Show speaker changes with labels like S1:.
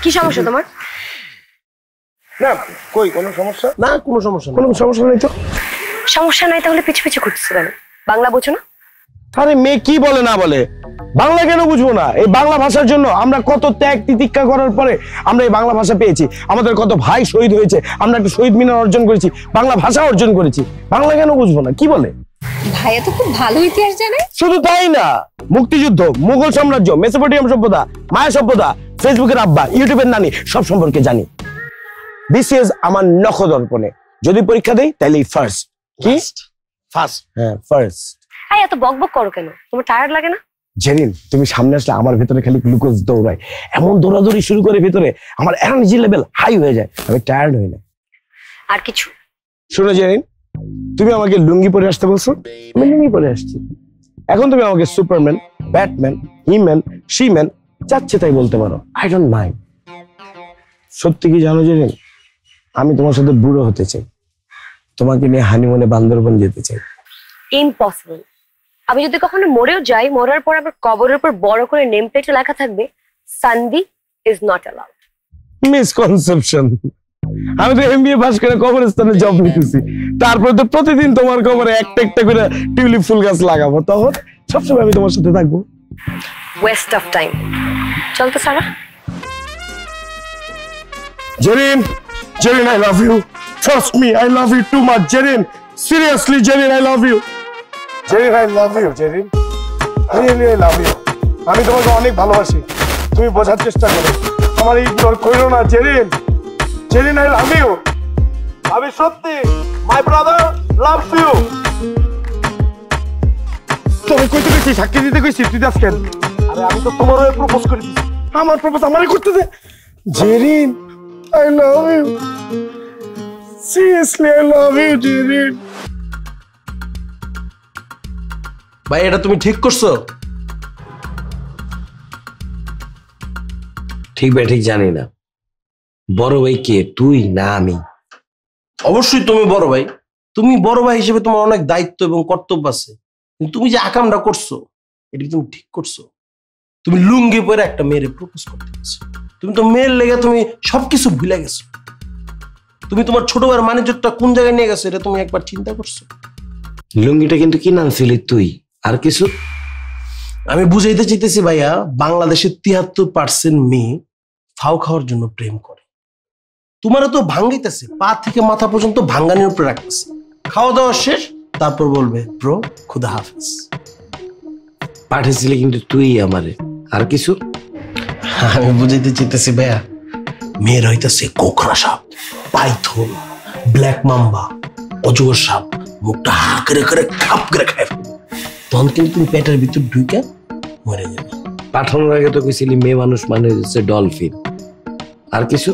S1: কি সমস্যা তোমার?
S2: না কই কোনো সমস্যা
S3: না, কোনো সমস্যা
S2: কোনো সমস্যা নেই তো।
S1: সমস্যা নাই তাহলে পিছু পিছু ঘুরতেছো কেন? বাংলা বোঝো না?
S2: আরে মেয়ে কি বলে না বলে, বাংলা কেন বুঝবো না? এই বাংলা ভাষার জন্য আমরা কত ত্যাগ তিতিক্ষা করার পরে আমরা এই বাংলা ভাষা পেয়েছি। আমাদের কত ভাই শহীদ হয়েছে, আমরা একটা শহীদ মিনার অর্জন করেছি, বাংলা ভাষা অর্জন করেছি। বাংলা কেন বুঝবো না? কি বলে?
S1: ভাইয়া তো খুব ভালো ইতিহাস জানে।
S2: শুধু তাই না, মুক্তিযুদ্ধ, মুঘল সাম্রাজ্য, মেসোপটেমিয়াম সভ্যতা, মায়া সভ্যতা, ফেসবুকের আব্বা, ইউটিউবের নানি সব সম্পর্কে জানি। বিসিএস আমার নখদর্পণে যদি পরীক্ষা দেই তাহলে ফার্স্ট। কি ফার্স্ট? হ্যাঁ ফার্স্ট।
S1: এই এত বকবক করো কেন? তোমার টায়ার্ড লাগে না?
S2: জেরিন তুমি সামনে আসলে আমার ভেতরে খালি গ্লুকোজ দৌড়ায়, এমন দৌড়াদৌড়ি শুরু করে ভেতরে আমার এনার্জি লেভেল হাই হয়ে যায়, আমি টায়ার্ড হই না।
S1: আর কিছু?
S2: শোনো জেরিন, তুমি আমাকে লুঙ্গি পরে আসতে বলছো, আমি লুঙ্গি পরে আসছি। এখন তুমি আমাকে সুপারম্যান, ব্যাটম্যান, হিম্যান, শিম্যান চাচ্ছে তাই বলতে পারো, আই ডোন্ট মাইন্ড। সত্যি কি জানো জেরিন, আমি তোমার সাথে বুড়ো হতে চাই, তোমাকে নিয়ে হানিমুনে বান্দরবন যেতে চাই।
S1: ইম্পসিবল। আমি যদি কখনো মরেও যাই, মরার পর আমার কবরের উপর বড় করে নেম প্লেটে লেখা থাকবে Sanvi is not allowed.
S2: Misconception. আমি তো এমবিএ পাস করে কবরস্থানে জব নিতেছি, তারপরে তো প্রতিদিন তোমার কবরে একটা একটা করে টিউলিপ ফুল গাছ লাগাবো, তখন সবসময় আমি তোমার সাথে থাকবো।
S1: West of time. চল তো সারা।
S2: Zerin, Zerin I love you. Trust me, I love you too much, Zerin. Seriously, Zerin, I love you. Zerin, I love you, Zerin. Really, I love you. আমি তোমাকে অনেক ভালোবাসি, তুমি বোঝার চেষ্টা করো, আমার ইগনোর করো না Zerin. Zerin, I love you. আমি সত্যি, my brother loves you. তুমি কইতে কইছি, সাক্ষী দিতে কইছি, তুই দাস কেন? আরে আমি তো তোমার হয়ে প্রপোজ করে দিছি, আমার প্রপোজ আমারই করতে দে। Zerin, I love you. Seriously, I love you, Zerin.
S3: ভাই এটা তুমি ঠিক করছো?
S4: ঠিক ভাই ঠিক জানি না, বড় ভাই কে, তুই না আমি?
S3: অবশ্যই তুমি বড় ভাই, তুমি বড় ভাই হিসেবে তোমার অনেক দায়িত্ব এবং কর্তব্য আছে, কিন্তু তুমি যে আকামটা করছো এটা কি তুমি ঠিক করছো? তুমি লুঙ্গি পরে একটা মেয়েরে প্রপোজ করতে গেছো, তুমি তো মেয়ের লেগে তুমি সবকিছু ভুলে গেছো। তুমি তোমার ছোট ভাইয়ের মানিজ্যটা কোন জায়গায় নিয়ে গেছো এটা তুমি একবার চিন্তা করছো?
S4: লুঙ্গিটা কিন্তু কি নামছিলি তুই, আর কিছু?
S3: আমি বুঝাইতে চাইতেছি ভাইয়া, বাংলাদেশের 73% মেয়ে ফাও খাওয়ার জন্য প্রেম করে। তোমারও তো ভাঙ্গাইতেছে, পা থেকে মাথা পর্যন্ত ভাঙ্গানির উপরে রাখতেছে। খাওয়া দাওয়া শেষ, তারপর বলবে ব্রো খুদা হাফেজ।
S4: পাঠিয়েছিলি কিন্তু তুই আমারে, আর কিছু?
S3: আমি বুঝাইতে চাইতেছি ভাইয়া, মেয়ের হইতেছে কোকড়া সাপ, পাইথন, ব্ল্যাক মাম্বা, অজগর সাপ, মুখটা হা করে করে খাপ করে খায়, তখন কিন্তু তুমি পেটের ভিতর ঢুকে মরে যাবে।
S4: পাঠানোর আগে তো কইছিলি মেয়ে মানুষ মানে হচ্ছে ডলফিন, আর কিছু?